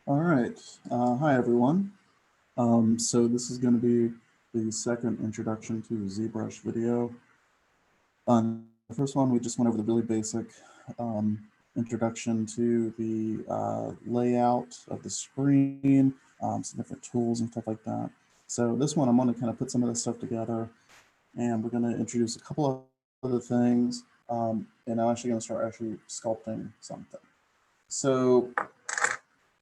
All right. Hi, everyone. So this is going to be the second introduction to Zbrush video. On the first one, we just went over the really basic introduction to the layout of the screen, some different tools and stuff like that. So this one, I'm going to kind of put some of this stuff together, and we're going to introduce a couple of other things, and I'm actually going to start sculpting something. So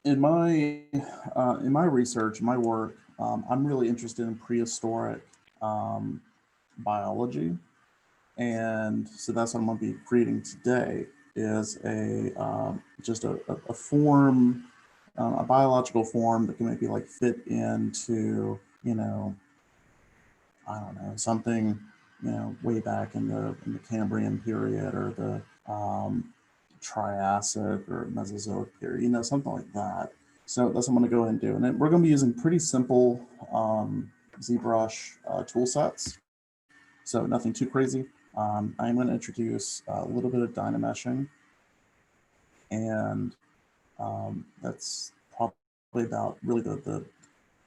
in my research, my work, I'm really interested in prehistoric um, biology, and so that's what I'm going to be creating today. Is a just a form, a biological form that can maybe like fit into I don't know something way back in the Cambrian period or the Triassic or Mesozoic period, something like that. So that's what I'm going to go ahead and do. And then we're going to be using pretty simple ZBrush tool sets. So nothing too crazy. I'm going to introduce a little bit of dynameshing. And that's probably about really the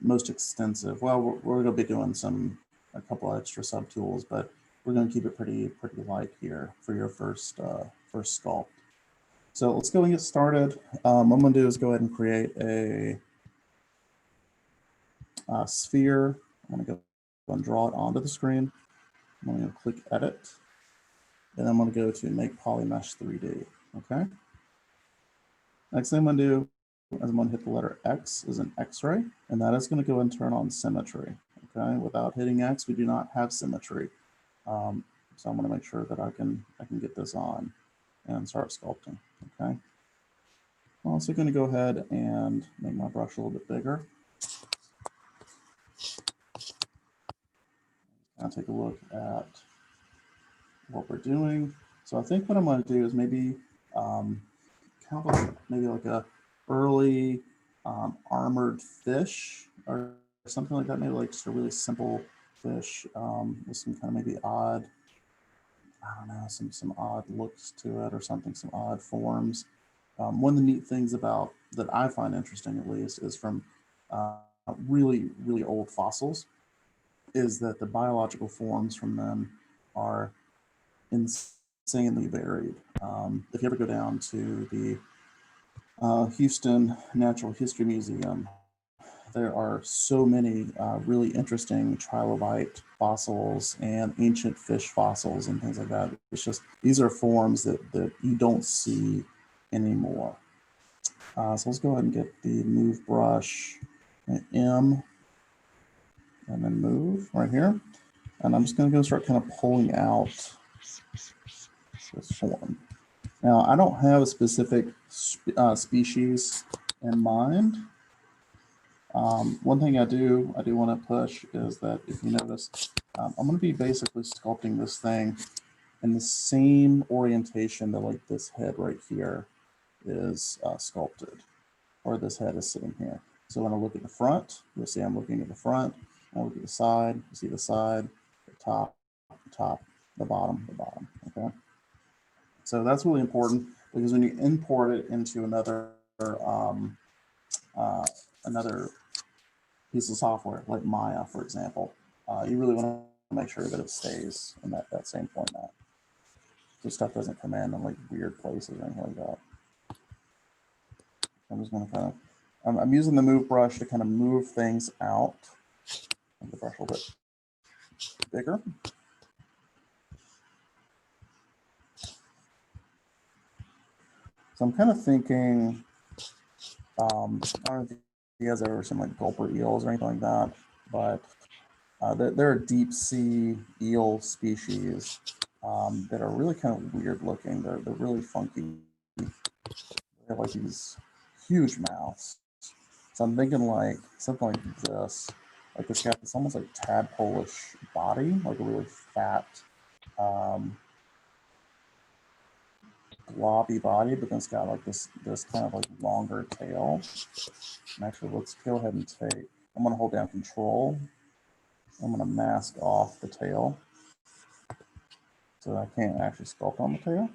most extensive. Well, we're going to be doing a couple of extra subtools, but we're going to keep it pretty light here for your first sculpt. So let's go and get started. What I'm going to do is go ahead and create a sphere. I'm going to go and draw it onto the screen. I'm going to click Edit. Then I'm going to go to Make Polymesh 3D. Okay. Next thing I'm going to do is I'm going to hit the letter X as an X-ray, and that is going to go and turn on symmetry. Okay. Without hitting X, we do not have symmetry. So I'm going to make sure that I can get this on and start sculpting. Okay. I'm also going to go ahead and make my brush a little bit bigger. I'll take a look at what we're doing. So I think what I'm going to do is maybe kind of maybe like a early armored fish or something like that. Maybe like just a really simple fish with some kind of maybe odd, I don't know, some odd looks to it or something, some odd forms. One of the neat things about that I find interesting, at least, is from really old fossils, is that the biological forms from them are insanely varied. If you ever go down to the Houston Natural History Museum, there are so many really interesting trilobite fossils and ancient fish fossils and things like that. It's just these are forms that you don't see anymore. So let's go ahead and get the move brush M and then move right here. And I'm just going to go start kind of pulling out this form. Now, I don't have a specific species in mind. One thing I do want to push is that if you notice, I'm going to be basically sculpting this thing in the same orientation that like this head right here is sculpted, or this head is sitting here. So when I look at the front, you'll see I'm looking at the front. I look at the side, you see the side, the top, the bottom, okay? So that's really important because when you import it into another piece of software like Maya, for example, you really want to make sure that it stays in that same format. So stuff doesn't come in like weird places or anything like that. I'm just going to kind of, I'm using the move brush to kind of move things out. Make the brush a little bit bigger. So I'm kind of thinking, I don't know if you guys ever seen like gulper eels or anything like that, but there are deep sea eel species that are really kind of weird looking. They're really funky. They have like these huge mouths. So I'm thinking like something like this. Like it's got this almost like tadpole-ish body, like a really fat, um, blobby body, but then it's got like this kind of like longer tail. And actually, let's go ahead and take. I'm going to hold down Control. I'm going to mask off the tail, so I can't actually sculpt on the tail.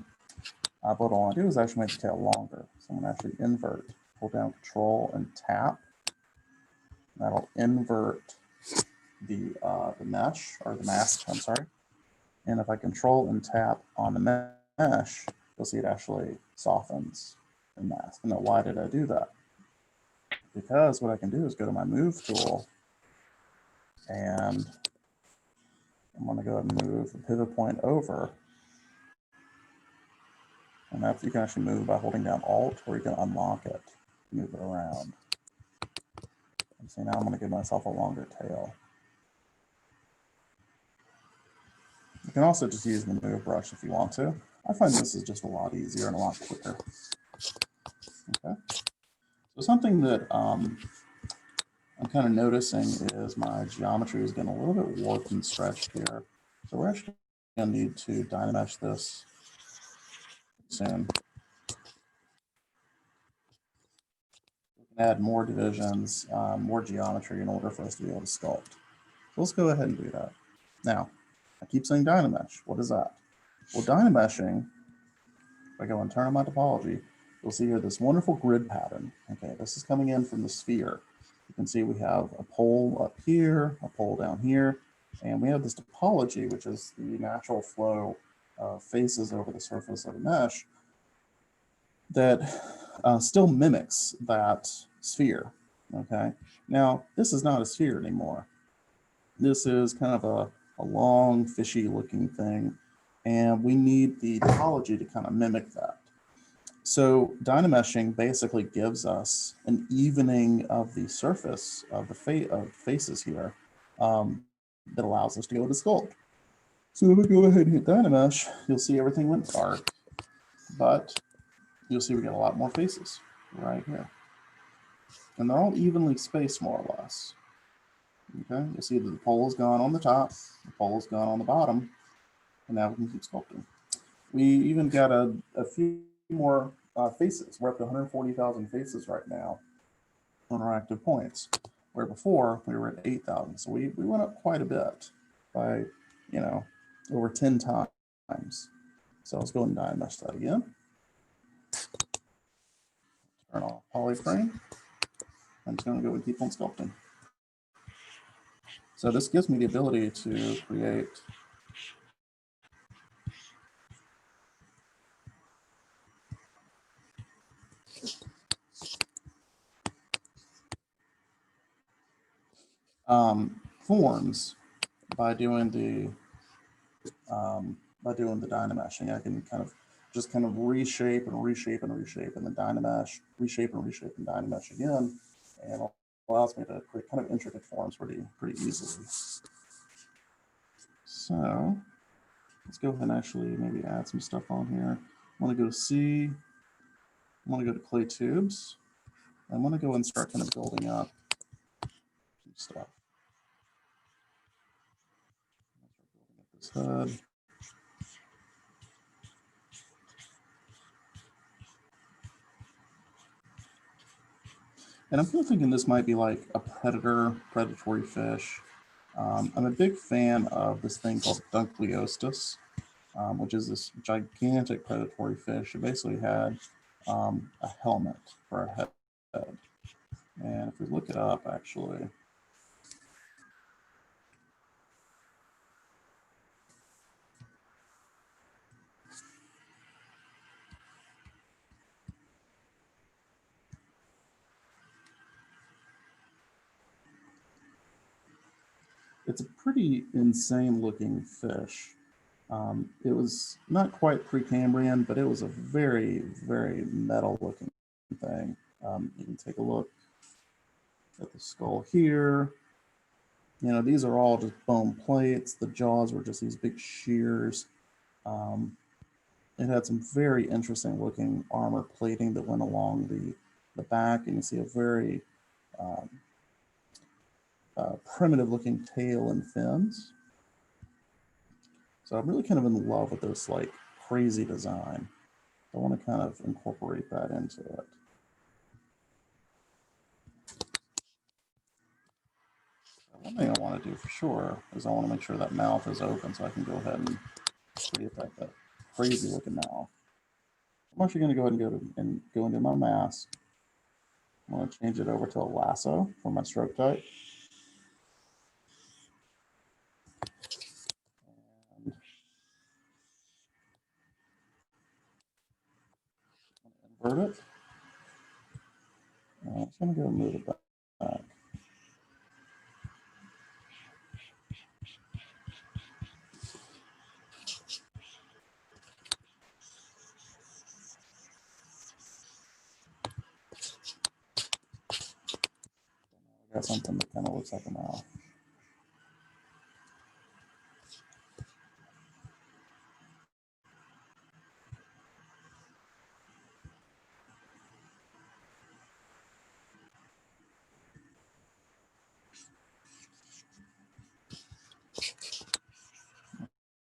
But what I want to do is actually make the tail longer. So I'm going to actually invert hold down Control and tap. That'll invert the mesh, or the mask, I'm sorry. And if I control and tap on the mesh, you'll see it actually softens the mask. Now, why did I do that? Because what I can do is go to my move tool, and I'm going to go ahead and move the pivot point over. And that's, you can actually move by holding down Alt, or you can unlock it, move it around. And see, now I'm going to give myself a longer tail. You can also just use the move brush if you want to. I find this is just a lot easier and a lot quicker. Okay. So something that I'm kind of noticing is my geometry is getting a little bit warped and stretched here. So we're actually going to need to Dynamesh this soon. We can add more divisions, more geometry in order for us to be able to sculpt. So let's go ahead and do that. Now, I keep saying Dynamesh. What is that? Well, Dynameshing, if I go and turn on my topology, you'll see here this wonderful grid pattern. Okay, this is coming in from the sphere. You can see we have a pole up here, a pole down here, and we have this topology, which is the natural flow of faces over the surface of a mesh that still mimics that sphere. Okay, now this is not a sphere anymore. This is kind of a long, fishy looking thing, and we need the topology to kind of mimic that. So Dynameshing basically gives us an evening of the surface of the faces here that allows us to go to sculpt. So if we go ahead and hit Dynamesh, you'll see everything went dark, but you'll see we get a lot more faces right here. And they're all evenly spaced, more or less. Okay, you'll see that the pole is gone on the top, the pole is gone on the bottom, and now we can keep sculpting. We even got a few more faces. We're up to 140,000 faces right now on our active points, where before we were at 8,000. So we went up quite a bit by, over 10 times. So let's go and Dynamesh that again. Turn off polyframe. I'm just going to go and keep on sculpting. So this gives me the ability to create forms by doing the Dynameshing. I can kind of reshape and reshape and reshape, and then Dynamesh, reshape and reshape and Dynamesh again, and it allows me to create kind of intricate forms pretty easily. So let's go ahead and actually maybe add some stuff on here. I want to go to C. I want to go to clay tubes. I want to go and start kind of building up some stuff. This head. And I'm kind of thinking this might be like a predatory fish. I'm a big fan of this thing called Dunkleostis, which is this gigantic predatory fish. It basically had a helmet for a head. And if we look it up, actually, it's a pretty insane looking fish. It was not quite Precambrian, but it was a very, very metal looking thing. You can take a look at the skull here. These are all just bone plates. The jaws were just these big shears. It had some very interesting looking armor plating that went along the back, and you see a very primitive looking tail and fins. So I'm really kind of in love with this like crazy design. I want to kind of incorporate that into it. One thing I want to do for sure is I want to make sure that mouth is open so I can go ahead and create that crazy looking mouth. I'm actually going to go ahead and go into my mask. I'm going to change it over to a lasso for my stroke type. And invert it. And I'm just going to go move it back. I got something that kind of looks like a mouth.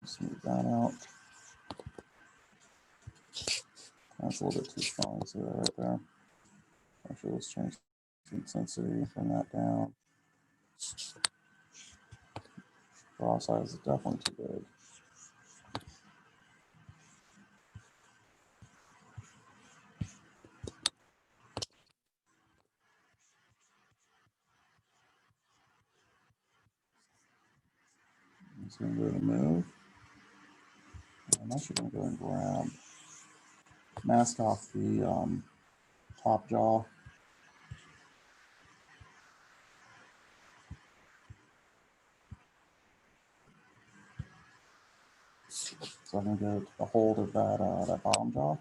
Smooth that out. That's a little bit too strong. See that right there? Actually, let's change the intensity, bring that down. Draw size is definitely too big. So I'm going to move. I'm actually going to go and grab, mask off the top jaw. So I'm going to get a hold of that bottom jaw. I'm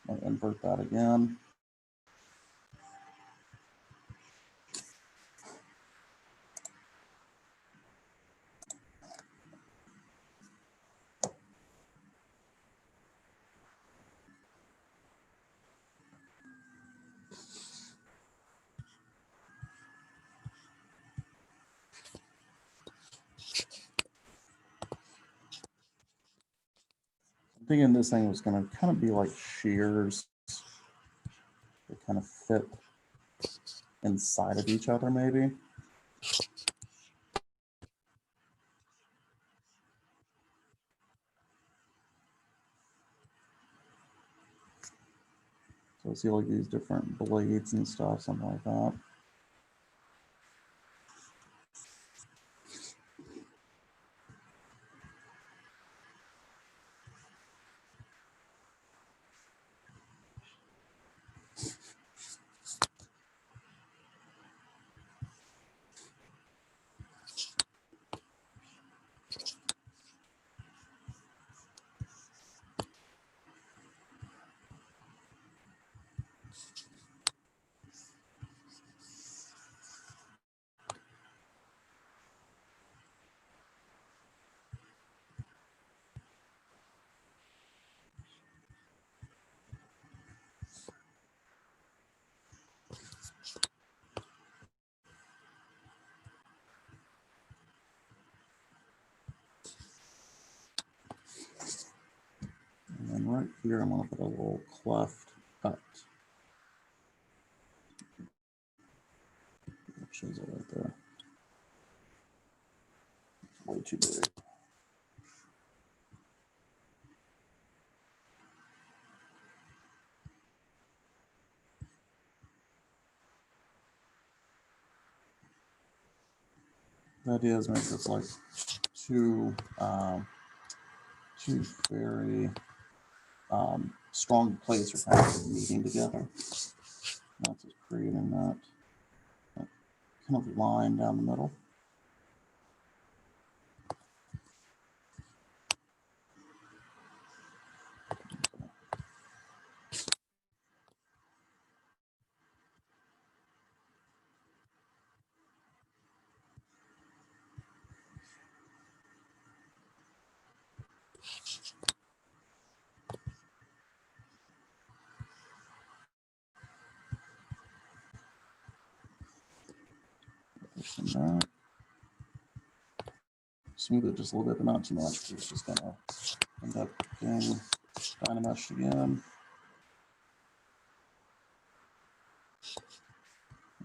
going to invert that again. I'm thinking this thing was going to kind of be like shears that kind of fit inside of each other, maybe. So I see like these different blades and stuff, something like that. And then right here, I'm going to put a little cleft cut. It shows it right there. It's way too big. The idea is make this like two very strong plates are kind of meeting together. That's just creating that kind of line down the middle. That. Smooth it just a little bit, but not too much, because it's just going to end up getting dynameshed again.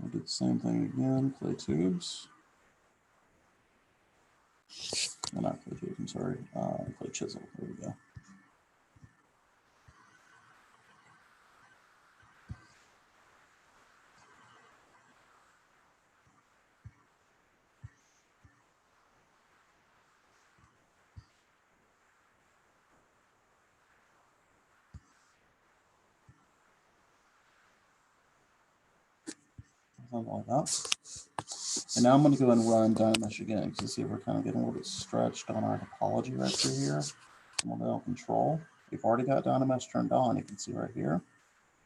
I'll do the same thing again, clay tubes. Well, not clay tubes, I'm sorry, clay chisel, there we go. Something like that. And now I'm going to go ahead and run Dynamesh again, because you see we're kind of getting a little bit stretched on our topology right through here. I'm going to control. We've already got Dynamesh turned on, you can see right here.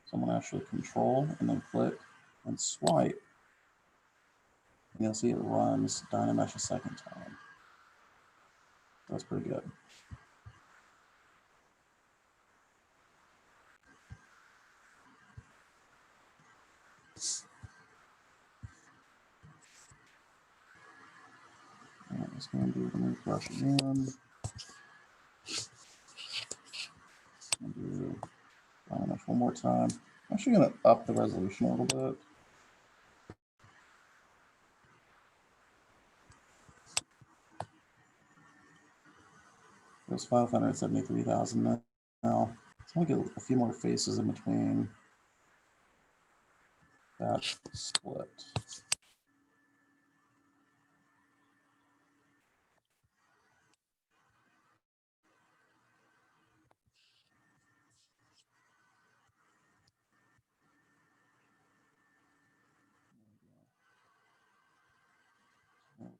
So I'm going to actually control and then click and swipe. And you'll see it runs Dynamesh a second time. That's pretty good. All right, let's go and do the refresh again. And do Dynamesh one more time. I'm actually going to up the resolution a little bit. It was 573,000 now. So I'll get a few more faces in between that split.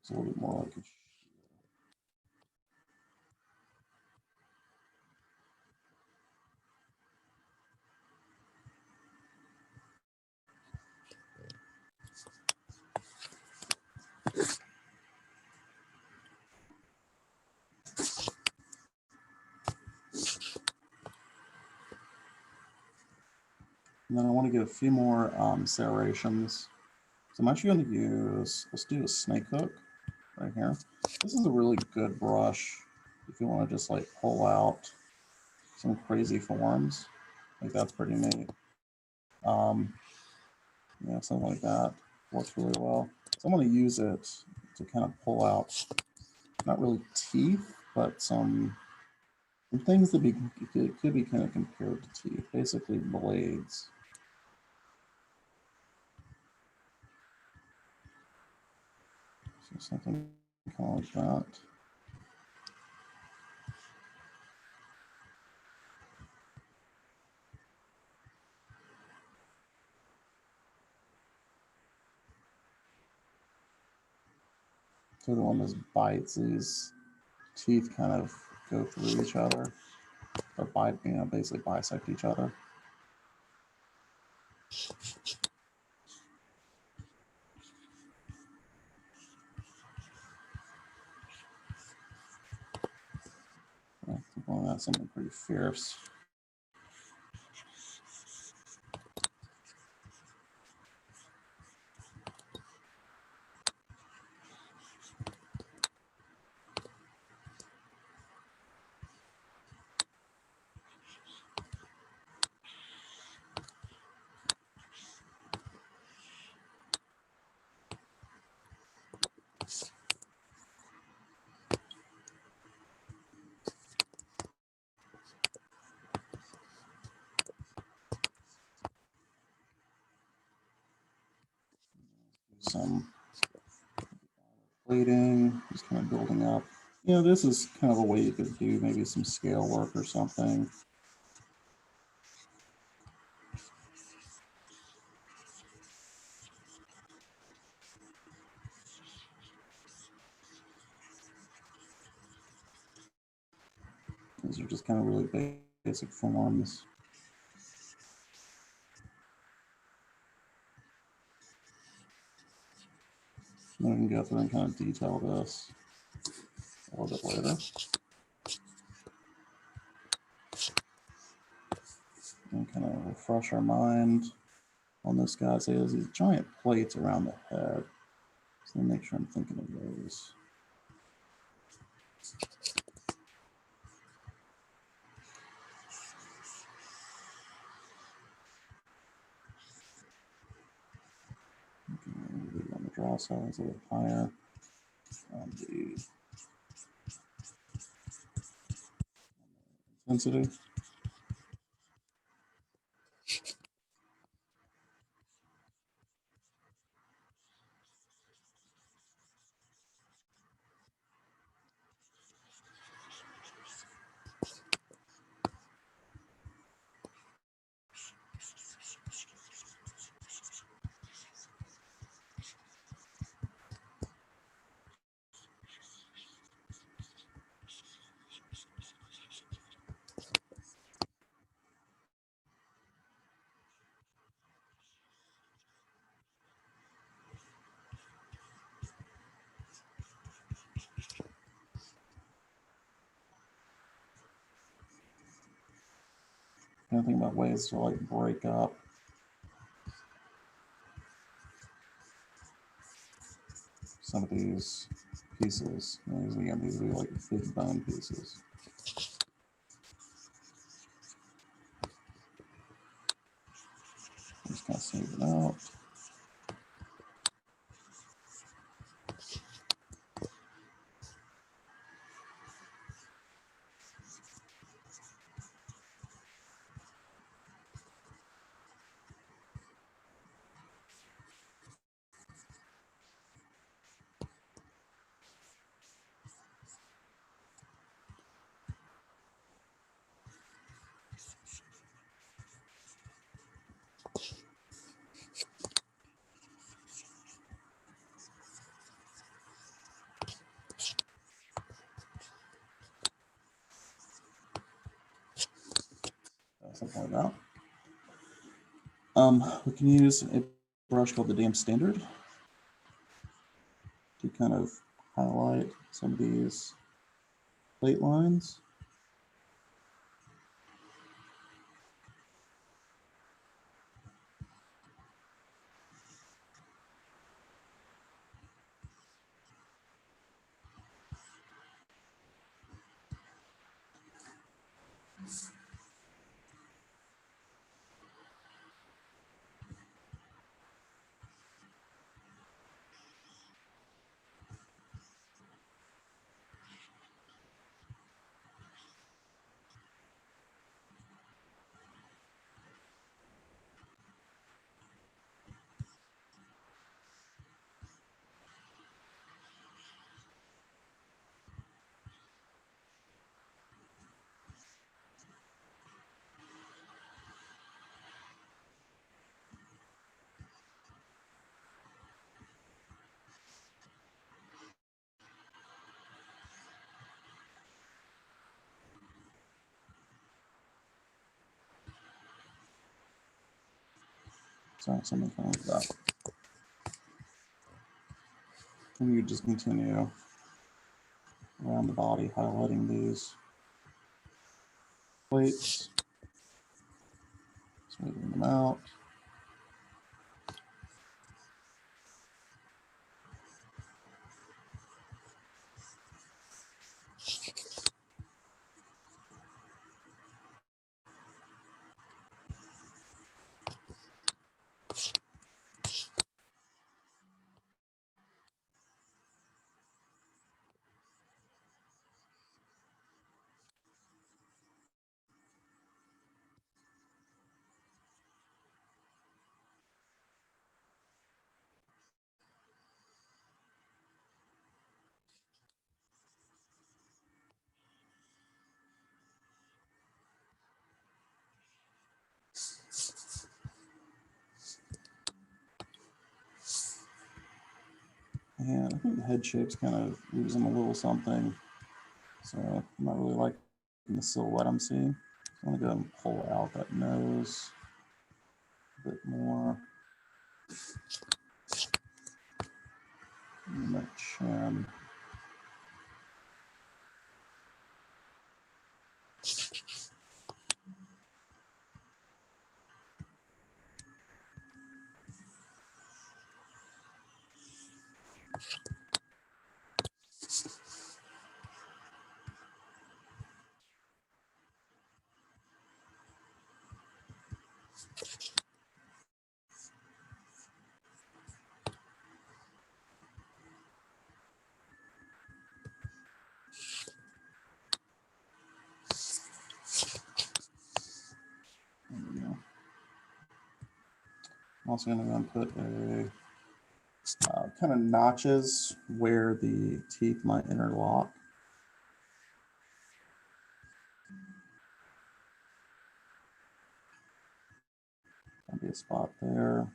It's a little bit more like it. And then I want to get a few more serrations. So I'm actually going to use, let's do a snake hook right here. This is a really good brush if you want to just like pull out some crazy forms. Like that's pretty neat. Yeah, something like that works really well. So I'm going to use it to kind of pull out, not really teeth, but some things that could be kind of compared to teeth, basically blades. So something kind of like that. So the one that bites, these teeth kind of go through each other, or bite, you know, basically bisect each other. Well, that's something pretty fierce. Some plating, just kind of building up. You know, this is kind of a way you could do maybe some scale work or something. These are just kind of really basic forms. Then we can go through and kind of detail this a little bit later. And kind of refresh our mind on this guy. So there's these giant plates around the head. So let me make sure I'm thinking of those. Okay, on the draw size a little higher. On the intensity. to think about ways to like break up some of these pieces. Again, these would be like big bone pieces. Just kind of smooth it out. Something like that. We can use a brush called the Damp Standard to kind of highlight some of these plate lines. So something kind of like that. And you just continue around the body, highlighting these plates, smoothing them out. And I think the head shape's kind of losing a little something. So I'm not really liking the silhouette I'm seeing. So I'm gonna go ahead and pull out that nose a bit more. And that chin. There we go. I'm also gonna go and put a kind of notches where the teeth might interlock. There'll be a spot there.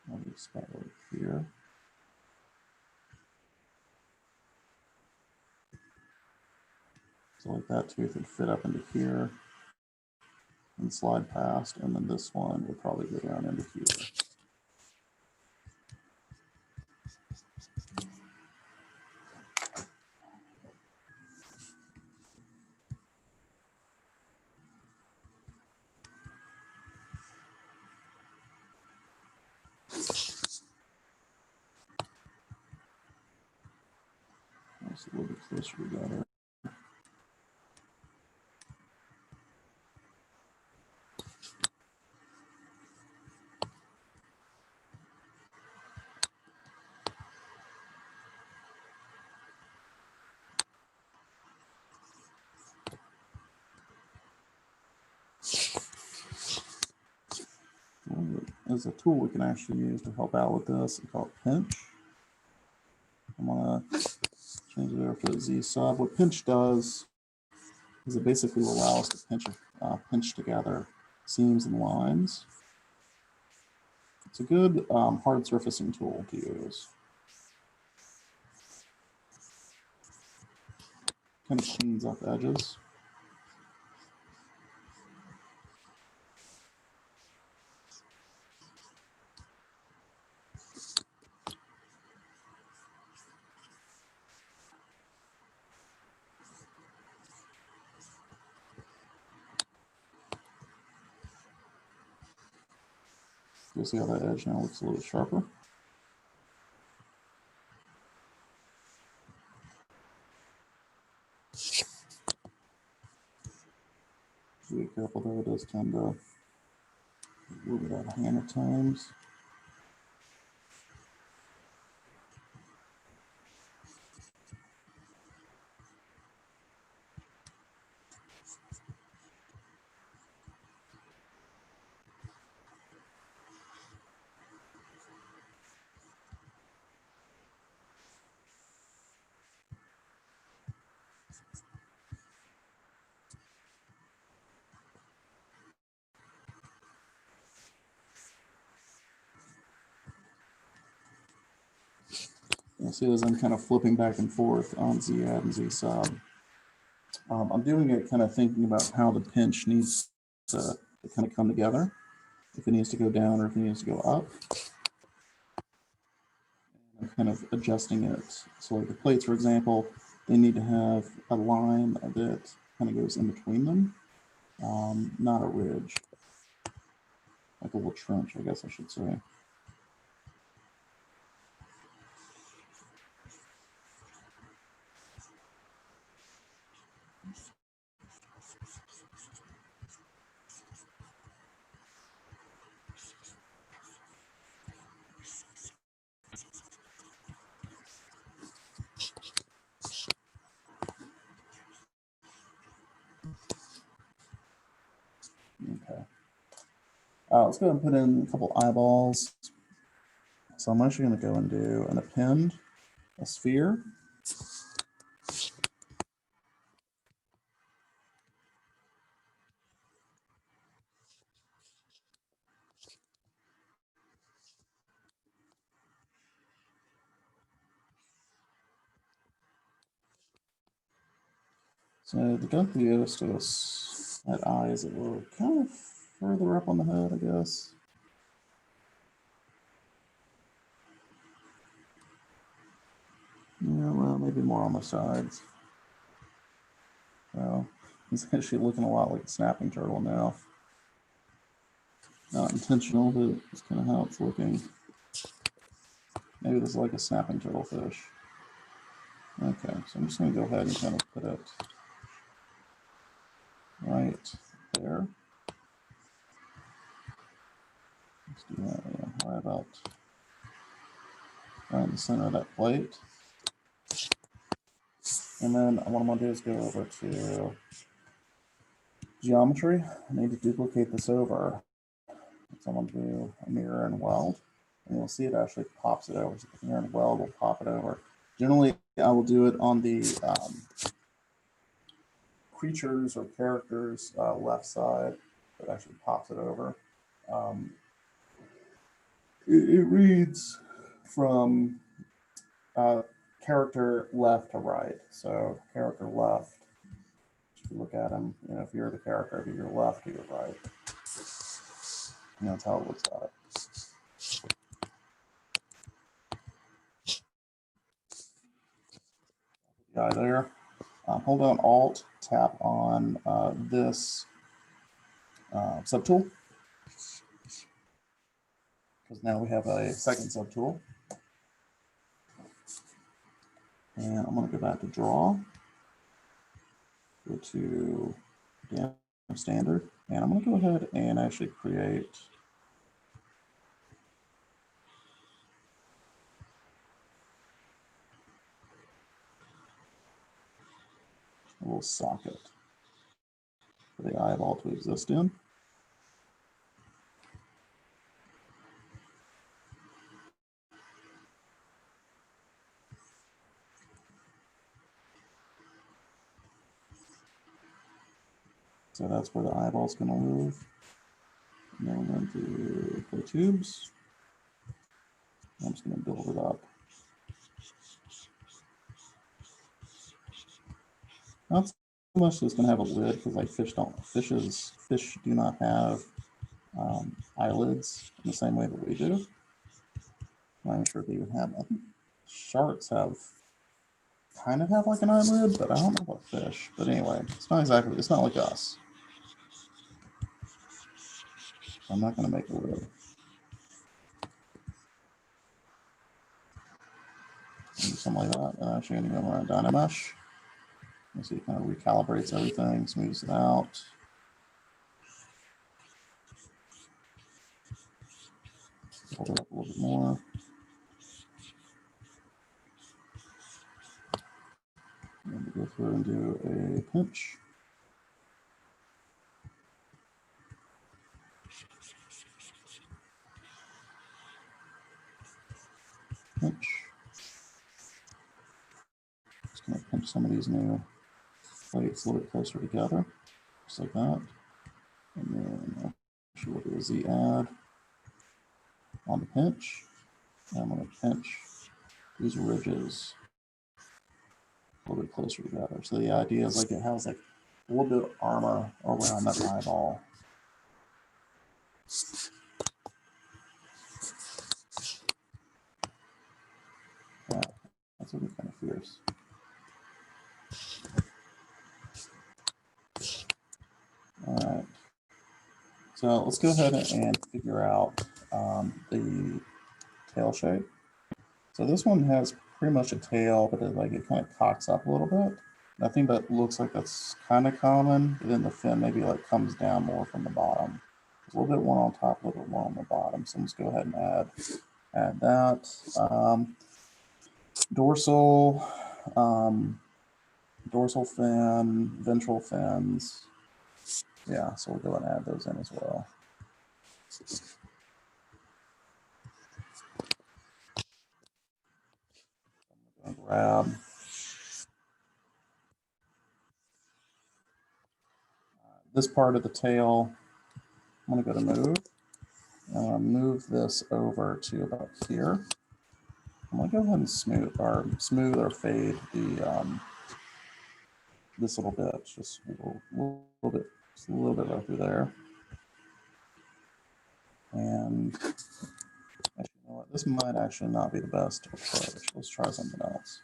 There'll be a spot right here. So like that tooth would fit up into here and slide past, and then this one would probably go down into here. Just a little bit closer together. There's a tool we can actually use to help out with this. It's called pinch. I'm gonna change it over to the Z sub. What pinch does is it basically will allow us to pinch together seams and lines. It's a good hard surfacing tool to use. Kind of cleans up edges. You'll see how that edge now looks a little sharper. Be careful there, it does tend to a little bit out of hand at times. You'll see as I'm kind of flipping back and forth on Z add and Z sub. I'm doing it kind of thinking about how the pinch needs to kind of come together. If it needs to go down or if it needs to go up. I'm kind of adjusting it. So like the plates, for example, they need to have a line that kind of goes in between them, not a ridge. Like a little trench, I guess I should say. Okay. Let's go ahead and put in a couple eyeballs. So I'm actually going to go and do an append, a sphere. So the gunkliest is that eye is a little kind of further up on the head, I guess. Yeah, well, maybe more on the sides. So he's actually looking a lot like a snapping turtle now. Not intentional, but it's kind of how it's looking. Maybe this is like a snapping turtle fish. Okay, so I'm just going to go ahead and kind of put it right there. Let's do that, yeah, right about right in the center of that plate. And then what I'm going to do is go over to geometry. I need to duplicate this over. So I'm going to do a mirror and weld. And you'll see it actually pops it over. So the mirror and weld will pop it over. Generally, I will do it on the creatures or characters left side. That actually pops it over. It reads from character left to right. So character left, if you look at him, you know, if you're the character, to your left to your right. And that's how it looks at it. Guy there. Hold down Alt, tap on this subtool. Because now we have a second subtool. And I'm going to go back to draw, go to damn standard, and I'm going to go ahead and actually create a little socket for the eyeball to exist in. So that's where the eyeball's going to live. And then we're going to do the tubes. I'm just going to build it up. Not so much that it's going to have a lid, because like fish do not have eyelids in the same way that we do. I'm sure they would have. I think sharks kind of have like an eyelid, but I don't know about fish. But anyway, it's not like us. I'm not going to make a lid. Something like that. And actually going to go around Dynamesh. You see, it kind of recalibrates everything, smooths it out. Hold it up a little bit more. And we go through and do a pinch. Pinch. Just going to pinch some of these new plates a little bit closer together, just like that. And then actually we'll do a Z add on the pinch. And I'm going to pinch these ridges a little bit closer together. So the idea is like it has like a little bit of armor around that eyeball. Yeah, that's looking kind of fierce. All right. So let's go ahead and figure out the tail shape. So this one has pretty much a tail, but it kind of cocks up a little bit. I think that looks like that's kind of common, but then the fin maybe like comes down more from the bottom. There's a little bit one on top, a little bit more on the bottom. So let's go ahead and add that. Dorsal fin, ventral fins. Yeah, so we'll go and add those in as well. I'm gonna grab this part of the tail. I'm going to go to move. I'm going to move this over to about here. I'm going to go ahead and smooth or fade the this little bit, just a little bit right through there. And actually, you know what? This might actually not be the best approach. Let's try something else.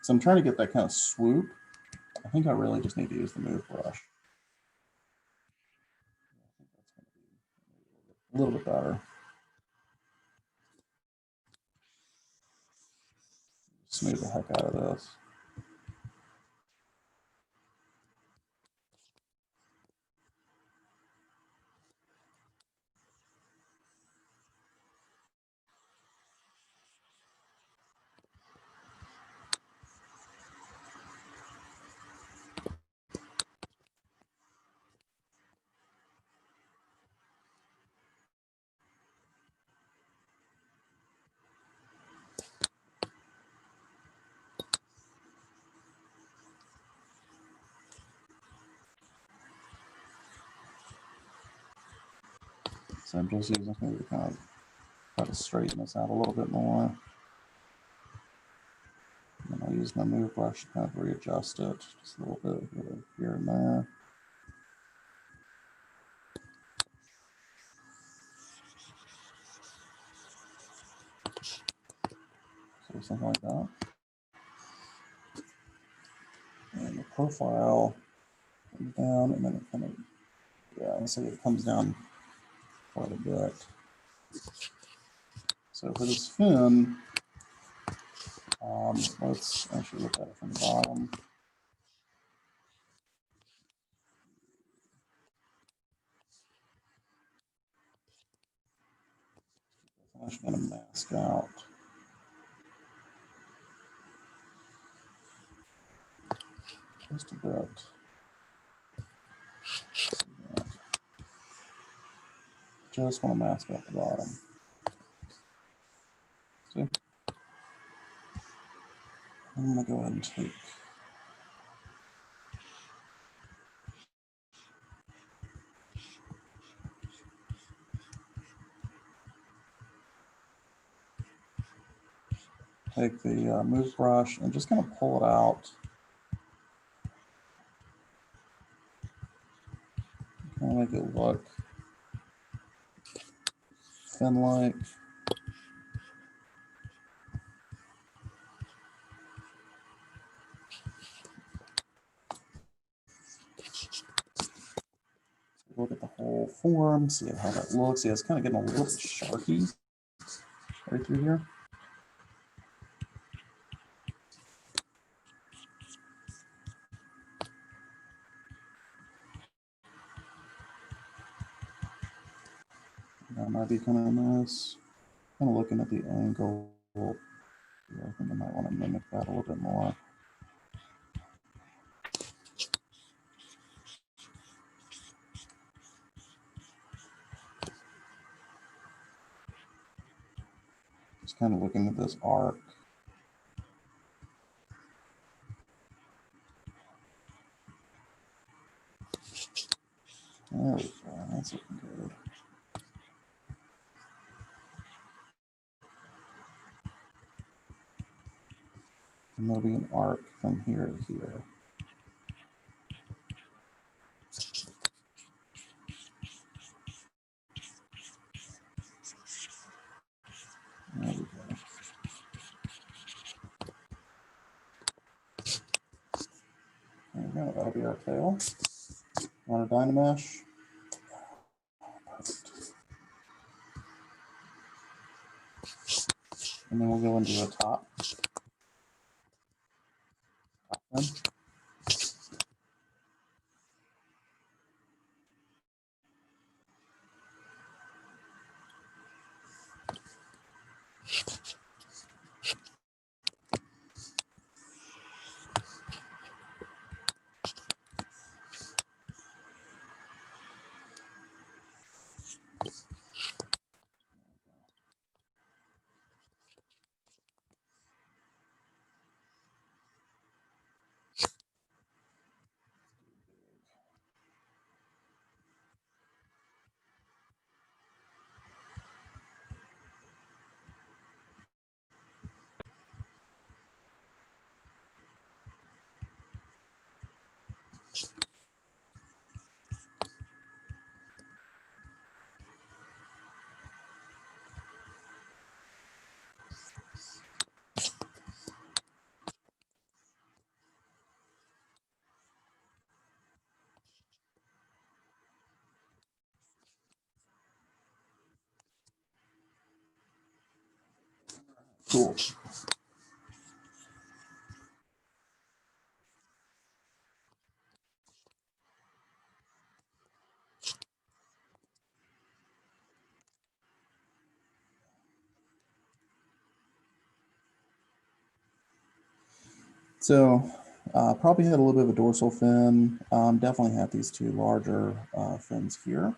So I'm trying to get that kind of swoop. I think I really just need to use the move brush. I think that's going to be a little bit better. Smooth the heck out of this. So I'm just using maybe to kind of try to straighten this out a little bit more. And then I'll use my move brush to kind of readjust it just a little bit here and there. So something like that. And the profile comes down, and then it kind of, yeah, let's say it comes down quite a bit. So for this fin, Let's actually look at it from the bottom. I'm just going to mask out. Just a bit. Just want to mask out the bottom. See? I'm going to go ahead and take the move brush and just kind of pull it out. Kind of make it look fin-like. Look at the whole form, see how that looks. Yeah, it's kind of getting a little bit sharky right through here. That might be kind of nice. Kind of looking at the angle. Yeah, I think I might want to mimic that a little bit more. Just kind of looking at this arc. There we go. That's looking good. And there'll be an arc from here to here. There we go. There we go. That'll be our tail. Want a Dynamesh? Perfect. And then we'll go and do a top. Top fin. Cool. So probably had a little bit of a dorsal fin. Definitely have these two larger fins here.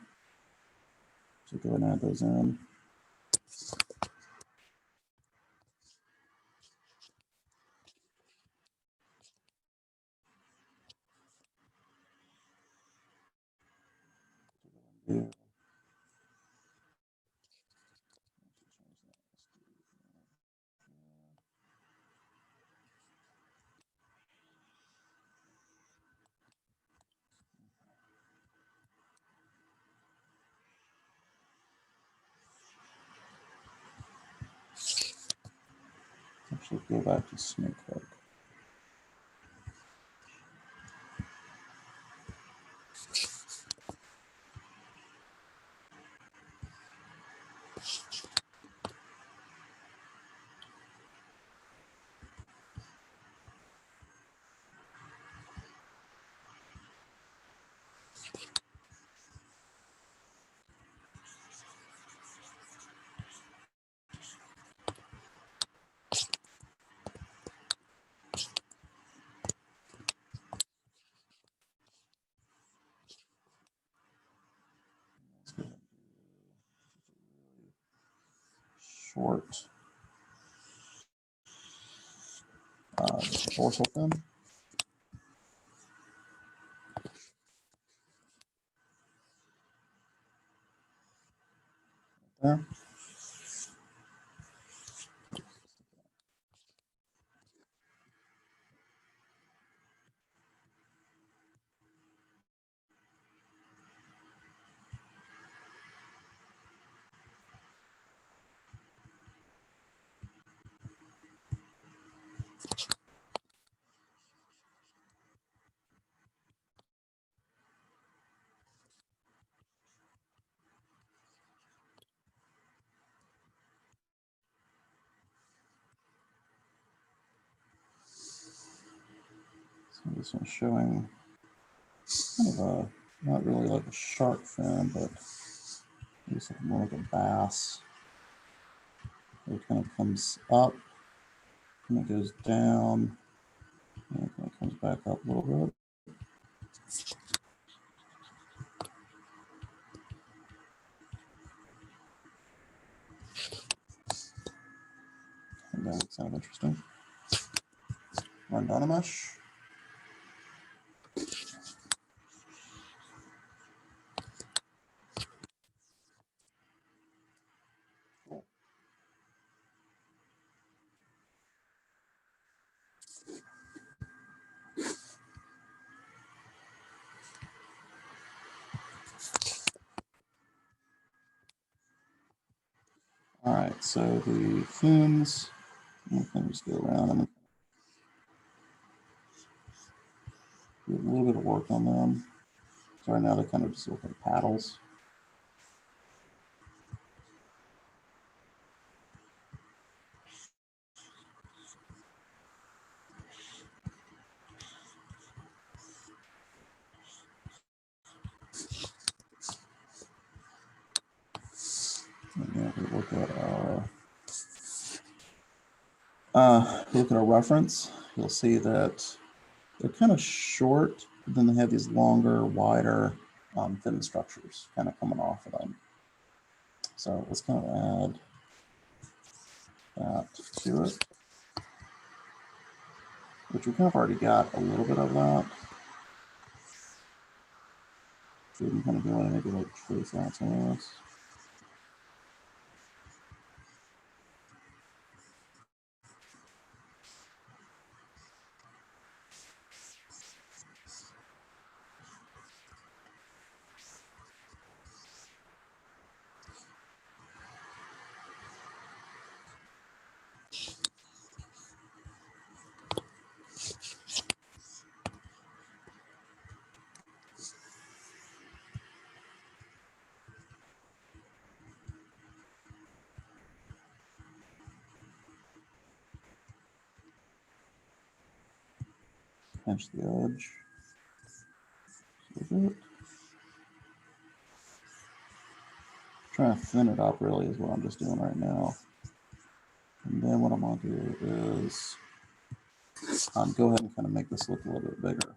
So go ahead and add those in. Yeah. Actually, go back to snake hook. dorsal fin. There. So this one's showing kind of a, not really like a shark fin, but it's more like a bass. It kind of comes up and it goes down and it kind of comes back up a little bit. And that looks kind of interesting. Run down a mesh. All right, so the fins, let me just go around and do a little bit of work on them. So right now they kind of just look like paddles. And then we look at our reference, you'll see that they're kind of short, but then they have these longer, wider fin structures kind of coming off of them. So let's kind of add that to it, which we kind of already got a little bit of that. So we can kind of go in and maybe like trace out some of this. Pinch the edge a bit. Trying to thin it up really is what I'm just doing right now. And then what I'm going to do is go ahead and kind of make this look a little bit bigger.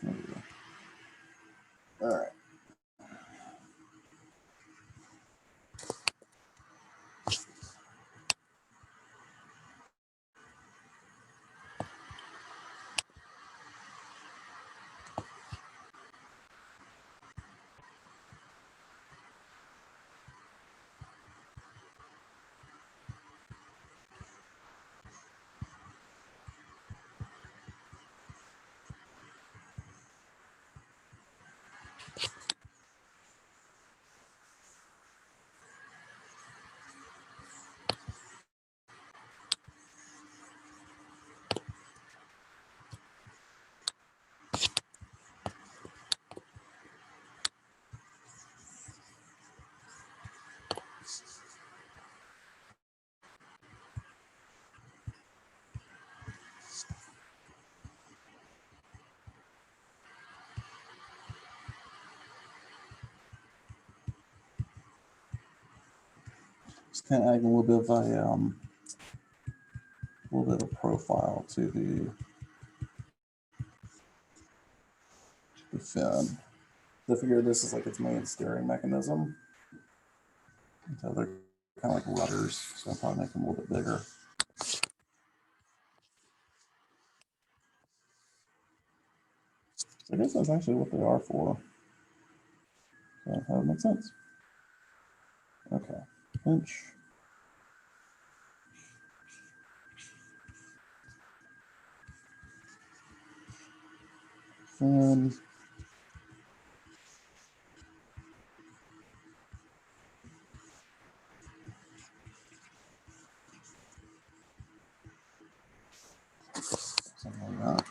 There we go. All right. kind of adding a little bit of a profile to the fin. I figure this is like its main steering mechanism. And so they're kind of like rudders, so I'll probably make them a little bit bigger. So I guess that's actually what they are for. So that would make sense. Okay, pinch. Fin. Something like that.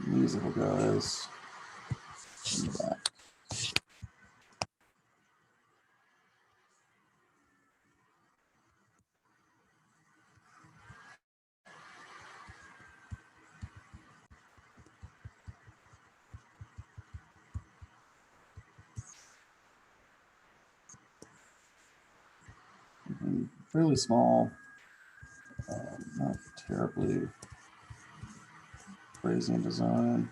And these little guys in the back. And fairly small, not terribly crazy in design.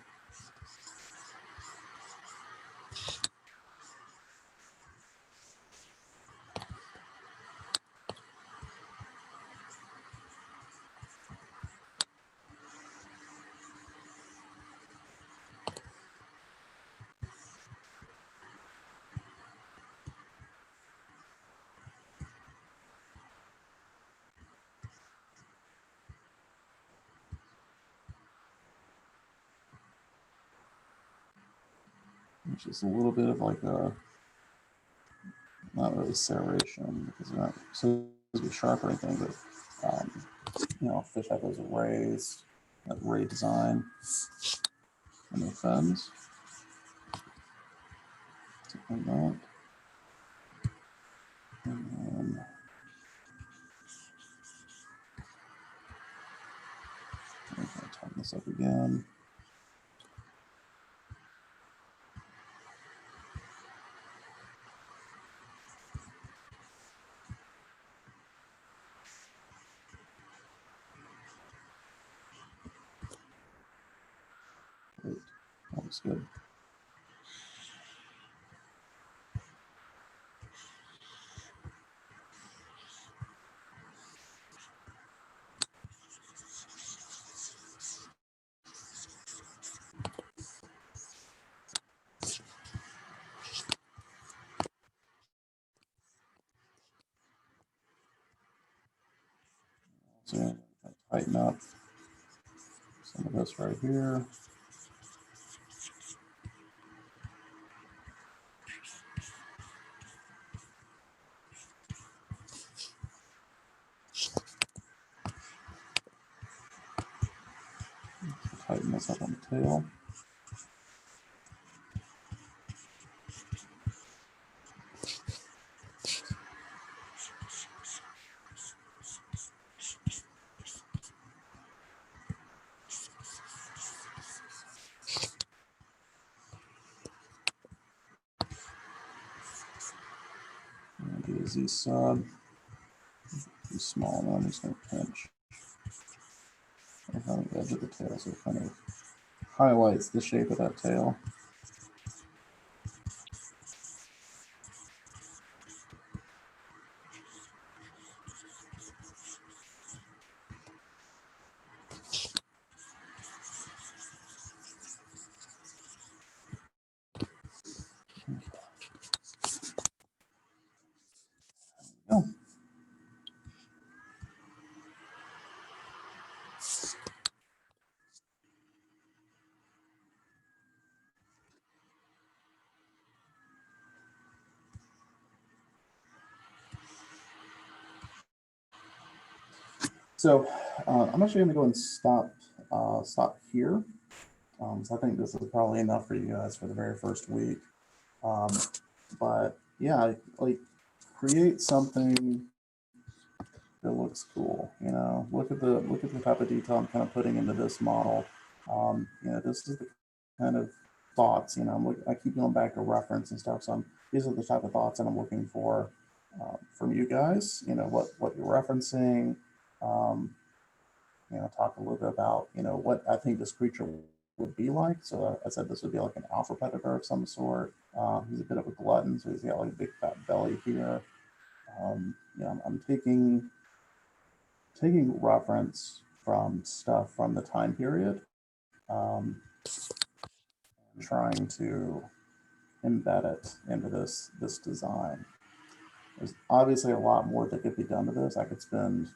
It's just a little bit of like a, not really serration because they're not supposed to be sharp or anything, but you know, fish have those rays, that ray design on their fins. Something like that. And then I'm going to tighten this up again. Great. That was good. So I'm going to tighten up some of this right here. Tighten this up on the tail. And do a Z sub. Too small, now I'm just going to pinch on the edge of the tail so it kind of highlights the shape of that tail. Oh. So I'm actually going to go and stop here. So I think this is probably enough for you guys for the very first week. But yeah, like create something that looks cool. You know, look at the type of detail I'm kind of putting into this model. You know, this is the kind of thoughts. You know, I keep going back to reference and stuff. So these are the type of thoughts that I'm looking for from you guys, what you're referencing, talk a little bit about, what I think this creature would be like. So I said this would be like an alpha predator of some sort. He's a bit of a glutton, so he's got like a big fat belly here. I'm taking reference from stuff from the time period, trying to embed it into this design. There's obviously a lot more that could be done to this. I could spend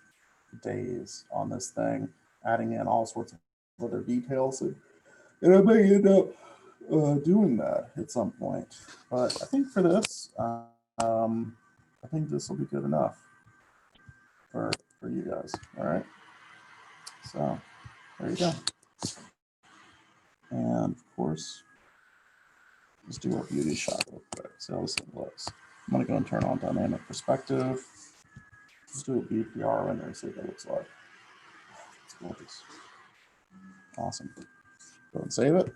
days on this thing, adding in all sorts of other details, and I may end up doing that at some point. But I think for this, I think this will be good enough for you guys. All right. So there you go. And of course, let's do our beauty shot real quick. See how this thing looks. I'm gonna go and turn on dynamic perspective. Let's do a BPR render and see what that looks like. It's gorgeous. Awesome. Go and save it.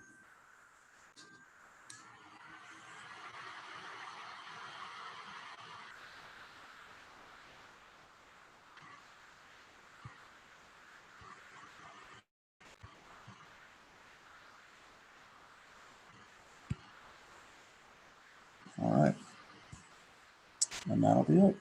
All right. And that'll be it.